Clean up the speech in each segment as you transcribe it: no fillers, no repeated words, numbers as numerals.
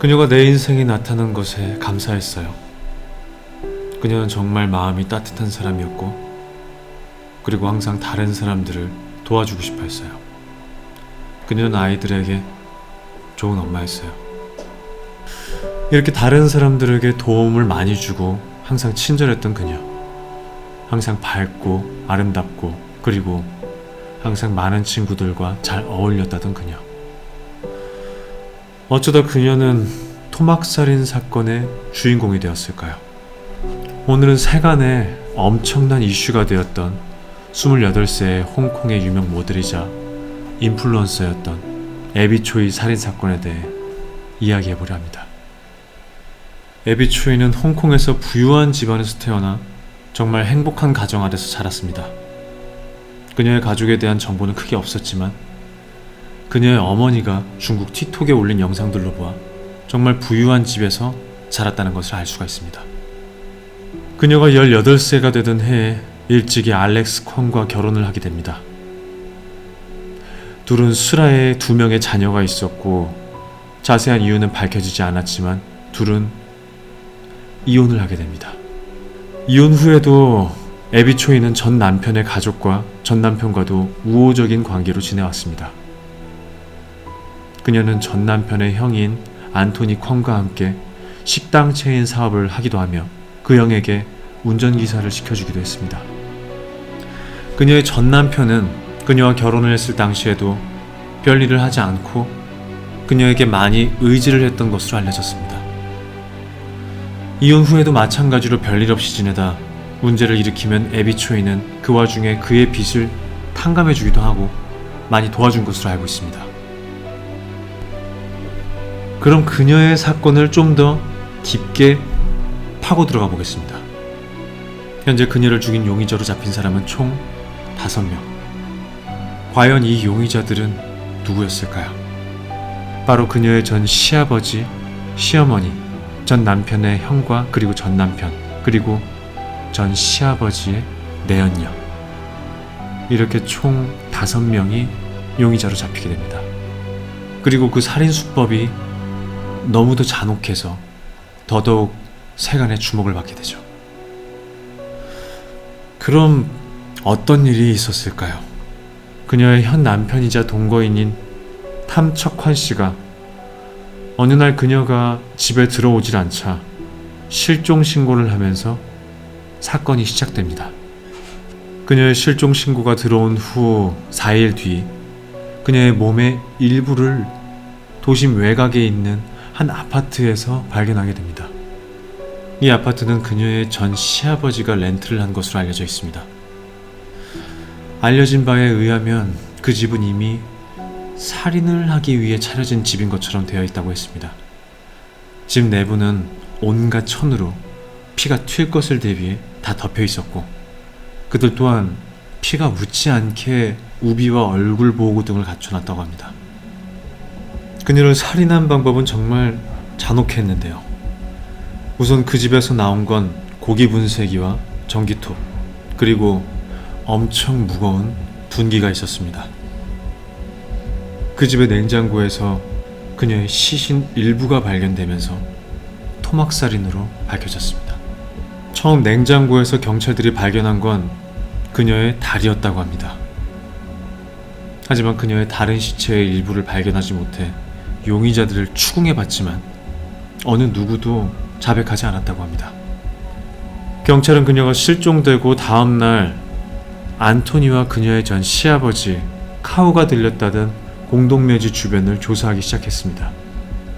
그녀가 내 인생에 나타난 것에 감사했어요. 그녀는 정말 마음이 따뜻한 사람이었고, 그리고 항상 다른 사람들을 도와주고 싶어 했어요. 그녀는 아이들에게 좋은 엄마였어요. 이렇게 다른 사람들에게 도움을 많이 주고 항상 친절했던 그녀. 항상 밝고 아름답고, 그리고 항상 많은 친구들과 잘 어울렸다던 그녀. 어쩌다 그녀는 토막살인 사건의 주인공이 되었을까요? 오늘은 세간에 엄청난 이슈가 되었던 28세의 홍콩의 유명 모델이자 인플루언서였던 애비 초이 살인사건에 대해 이야기해보려 합니다. 애비 초이는 홍콩에서 부유한 집안에서 태어나 정말 행복한 가정 아래서 자랐습니다. 그녀의 가족에 대한 정보는 크게 없었지만 그녀의 어머니가 중국 틱톡에 올린 영상들로 보아 정말 부유한 집에서 자랐다는 것을 알 수가 있습니다. 그녀가 18세가 되던 해에 일찍이 알렉스 콩과 결혼을 하게 됩니다. 둘은 수라에 2명의 자녀가 있었고, 자세한 이유는 밝혀지지 않았지만 둘은 이혼을 하게 됩니다. 이혼 후에도 애비 초이는 전 남편의 가족과 전 남편과도 우호적인 관계로 지내왔습니다. 그녀는 전 남편의 형인 안토니 콩과 함께 식당 체인 사업을 하기도 하며 그 형에게 운전기사를 시켜주기도 했습니다. 그녀의 전 남편은 그녀와 결혼을 했을 당시에도 별일을 하지 않고 그녀에게 많이 의지를 했던 것으로 알려졌습니다. 이혼 후에도 마찬가지로 별일 없이 지내다 문제를 일으키면 애비 초이는 그 와중에 그의 빚을 탕감해주기도 하고 많이 도와준 것으로 알고 있습니다. 그럼 그녀의 사건을 좀 더 깊게 파고 들어가 보겠습니다. 현재 그녀를 죽인 용의자로 잡힌 사람은 총 5명. 과연 이 용의자들은 누구였을까요? 바로 그녀의 전 시아버지, 시어머니, 전 남편의 형과 그리고 전 남편, 그리고 전 시아버지의 내연녀. 이렇게 총 5명이 용의자로 잡히게 됩니다. 그리고 그 살인 수법이 너무도 잔혹해서 더더욱 세간의 주목을 받게 되죠. 그럼 어떤 일이 있었을까요? 그녀의 현 남편이자 동거인인 탐척환 씨가 어느 날 그녀가 집에 들어오질 않자 실종 신고를 하면서 사건이 시작됩니다. 그녀의 실종 신고가 들어온 후 4일 뒤 그녀의 몸의 일부를 도심 외곽에 있는 한 아파트에서 발견하게 됩니다. 이 아파트는 그녀의 전 시아버지가 렌트를 한 것으로 알려져 있습니다. 알려진 바에 의하면 그 집은 이미 살인을 하기 위해 차려진 집인 것처럼 되어 있다고 했습니다. 집 내부는 온갖 천으로 피가 튈 것을 대비해 다 덮여 있었고, 그들 또한 피가 묻지 않게 우비와 얼굴 보호구 등을 갖춰놨다고 합니다. 그녀를 살인한 방법은 정말 잔혹했는데요. 우선 그 집에서 나온 건 고기 분쇄기와 전기톱, 그리고 엄청 무거운 둔기가 있었습니다. 그 집의 냉장고에서 그녀의 시신 일부가 발견되면서 토막살인으로 밝혀졌습니다. 처음 냉장고에서 경찰들이 발견한 건 그녀의 다리였다고 합니다. 하지만 그녀의 다른 시체의 일부를 발견하지 못해 용의자들을 추궁해봤지만 어느 누구도 자백하지 않았다고 합니다. 경찰은 그녀가 실종되고 다음날 안토니와 그녀의 전 시아버지 카우가 들렸다던 공동묘지 주변을 조사하기 시작했습니다.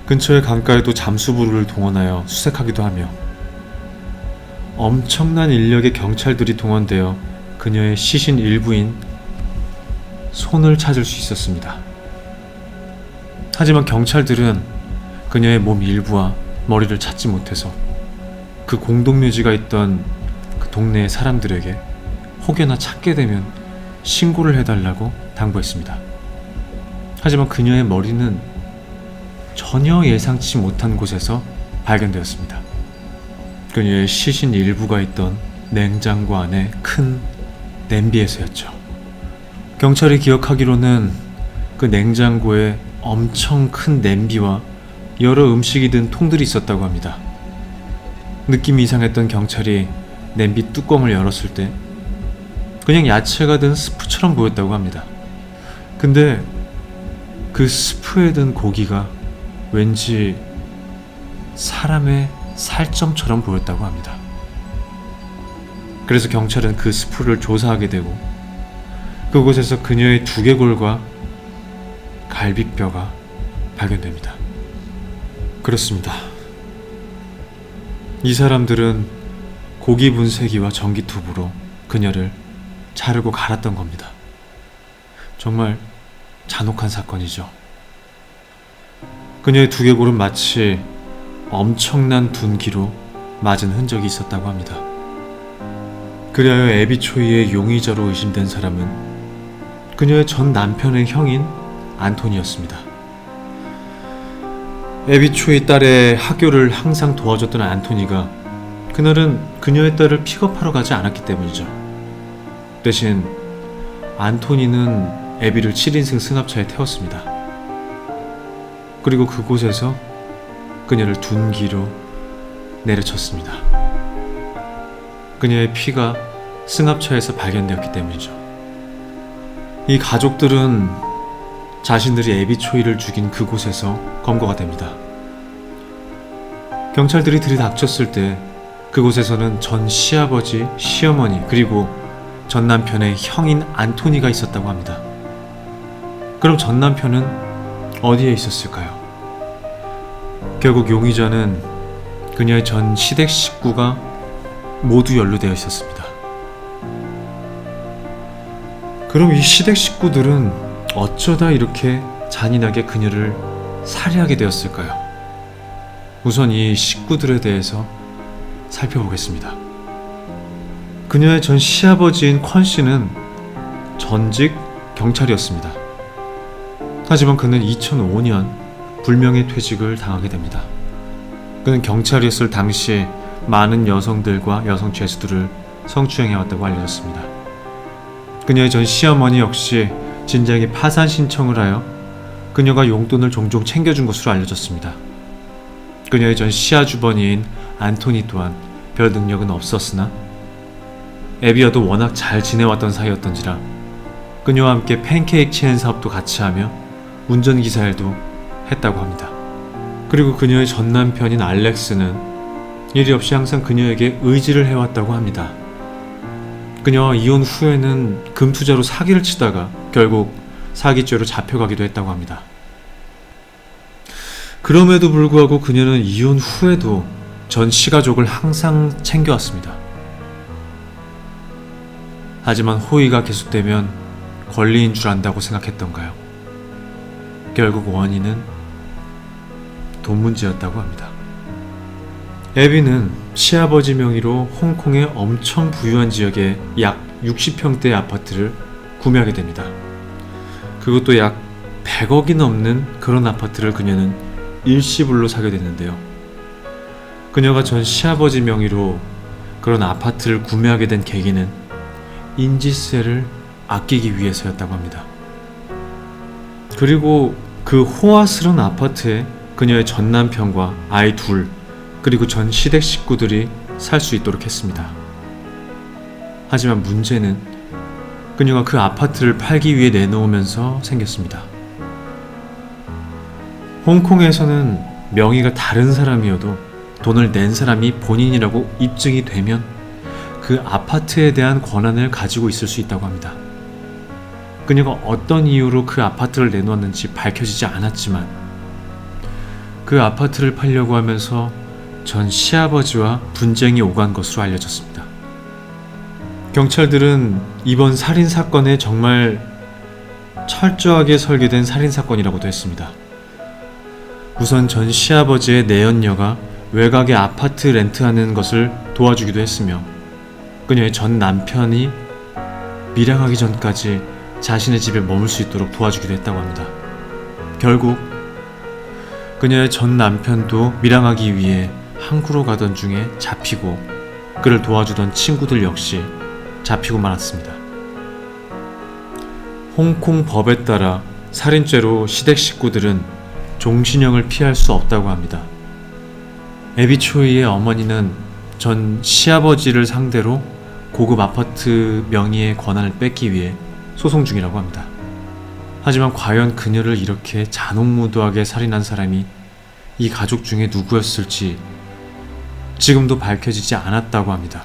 근처의 강가에도 잠수부를 동원하여 수색하기도 하며 엄청난 인력의 경찰들이 동원되어 그녀의 시신 일부인 손을 찾을 수 있었습니다. 하지만 경찰들은 그녀의 몸 일부와 머리를 찾지 못해서 그 공동묘지가 있던 그 동네의 사람들에게 혹여나 찾게 되면 신고를 해달라고 당부했습니다. 하지만 그녀의 머리는 전혀 예상치 못한 곳에서 발견되었습니다. 그녀의 시신 일부가 있던 냉장고 안에 큰 냄비에서였죠. 경찰이 기억하기로는 그 냉장고에 엄청 큰 냄비와 여러 음식이 든 통들이 있었다고 합니다. 느낌이 이상했던 경찰이 냄비 뚜껑을 열었을 때 그냥 야채가 든 스프처럼 보였다고 합니다. 근데 그 스프에 든 고기가 왠지 사람의 살점처럼 보였다고 합니다. 그래서 경찰은 그 스프를 조사하게 되고 그곳에서 그녀의 두개골과 갈비뼈가 발견됩니다. 그렇습니다. 이 사람들은 고기 분쇄기와 전기톱으로 그녀를 자르고 갈았던 겁니다. 정말 잔혹한 사건이죠. 그녀의 두개골은 마치 엄청난 둔기로 맞은 흔적이 있었다고 합니다. 그리하여 애비 초이의 용의자로 의심된 사람은 그녀의 전 남편의 형인 안토니였습니다. 애비 초이 딸의 학교를 항상 도와줬던 안토니가 그날은 그녀의 딸을 픽업하러 가지 않았기 때문이죠. 대신 안토니는 애비를 7인승 승합차에 태웠습니다. 그리고 그곳에서 그녀를 둔기로 내려쳤습니다. 그녀의 피가 승합차에서 발견되었기 때문이죠. 이 가족들은 자신들이 애비 초이를 죽인 그곳에서 검거가 됩니다. 경찰들이 들이닥쳤을 때 그곳에서는 전 시아버지, 시어머니 그리고 전 남편의 형인 안토니가 있었다고 합니다. 그럼 전 남편은 어디에 있었을까요? 결국 용의자는 그녀의 전 시댁 식구가 모두 연루되어 있었습니다. 그럼 이 시댁 식구들은 어쩌다 이렇게 잔인하게 그녀를 살해하게 되었을까요? 우선 이 식구들에 대해서 살펴보겠습니다. 그녀의 전 시아버지인 권 씨는 전직 경찰이었습니다. 하지만 그는 2005년 불명예 퇴직을 당하게 됩니다. 그는 경찰이었을 당시 많은 여성들과 여성 죄수들을 성추행해왔다고 알려졌습니다. 그녀의 전 시어머니 역시 진작에 파산 신청을 하여 그녀가 용돈을 종종 챙겨준 것으로 알려졌습니다. 그녀의 전 시아주버니인 안토니 또한 별 능력은 없었으나 애비와도 워낙 잘 지내왔던 사이였던지라 그녀와 함께 팬케이크 체인 사업도 같이 하며 운전기사 일도 했다고 합니다. 그리고 그녀의 전 남편인 알렉스는 일이 없이 항상 그녀에게 의지를 해왔다고 합니다. 그녀와 이혼 후에는 금투자로 사기를 치다가 결국 사기죄로 잡혀가기도 했다고 합니다. 그럼에도 불구하고 그녀는 이혼 후에도 전 시가족을 항상 챙겨왔습니다. 하지만 호의가 계속되면 권리인 줄 안다고 생각했던가요? 결국 원인은 돈 문제였다고 합니다. 애비는 시아버지 명의로 홍콩의 엄청 부유한 지역에 약 60평대의 아파트를 구매하게 됩니다. 그것도 약 100억이 넘는 그런 아파트를 그녀는 일시불로 사게 됐는데요. 그녀가 전 시아버지 명의로 그런 아파트를 구매하게 된 계기는 인지세를 아끼기 위해서였다고 합니다. 그리고 그 호화스러운 아파트에 그녀의 전 남편과 아이 둘 그리고 전 시댁 식구들이 살 수 있도록 했습니다. 하지만 문제는 그녀가 그 아파트를 팔기 위해 내놓으면서 생겼습니다. 홍콩에서는 명의가 다른 사람이어도 돈을 낸 사람이 본인이라고 입증이 되면 그 아파트에 대한 권한을 가지고 있을 수 있다고 합니다. 그녀가 어떤 이유로 그 아파트를 내놓았는지 밝혀지지 않았지만 그 아파트를 팔려고 하면서 전 시아버지와 분쟁이 오간 것으로 알려졌습니다. 경찰들은 이번 살인사건에 정말 철저하게 설계된 살인사건이라고도 했습니다. 우선 전 시아버지의 내연녀가 외곽에 아파트 렌트하는 것을 도와주기도 했으며 그녀의 전 남편이 밀항하기 전까지 자신의 집에 머물 수 있도록 도와주기도 했다고 합니다. 결국 그녀의 전 남편도 밀항하기 위해 항구로 가던 중에 잡히고 그를 도와주던 친구들 역시 잡히고 말았습니다. 홍콩 법에 따라 살인죄로 시댁 식구들은 종신형을 피할 수 없다고 합니다. 에비초이의 어머니는 전 시아버지를 상대로 고급 아파트 명의의 권한을 뺏기 위해 소송 중이라고 합니다. 하지만 과연 그녀를 이렇게 잔혹무도하게 살인한 사람이 이 가족 중에 누구였을지 지금도 밝혀지지 않았다고 합니다.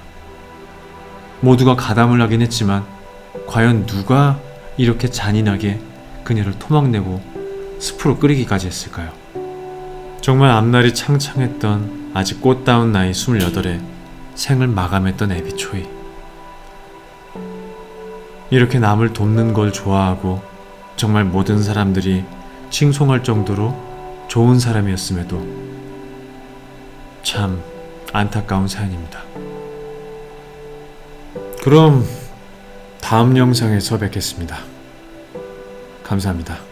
모두가 가담을 하긴 했지만 과연 누가 이렇게 잔인하게 그녀를 토막내고 습으로 끓이기까지 했을까요? 정말 앞날이 창창했던 아직 꽃다운 나이 28에 생을 마감했던 에비초이. 이렇게 남을 돕는 걸 좋아하고 정말 모든 사람들이 칭송할 정도로 좋은 사람이었음에도 참 안타까운 사연입니다. 그럼 다음 영상에서 뵙겠습니다. 감사합니다.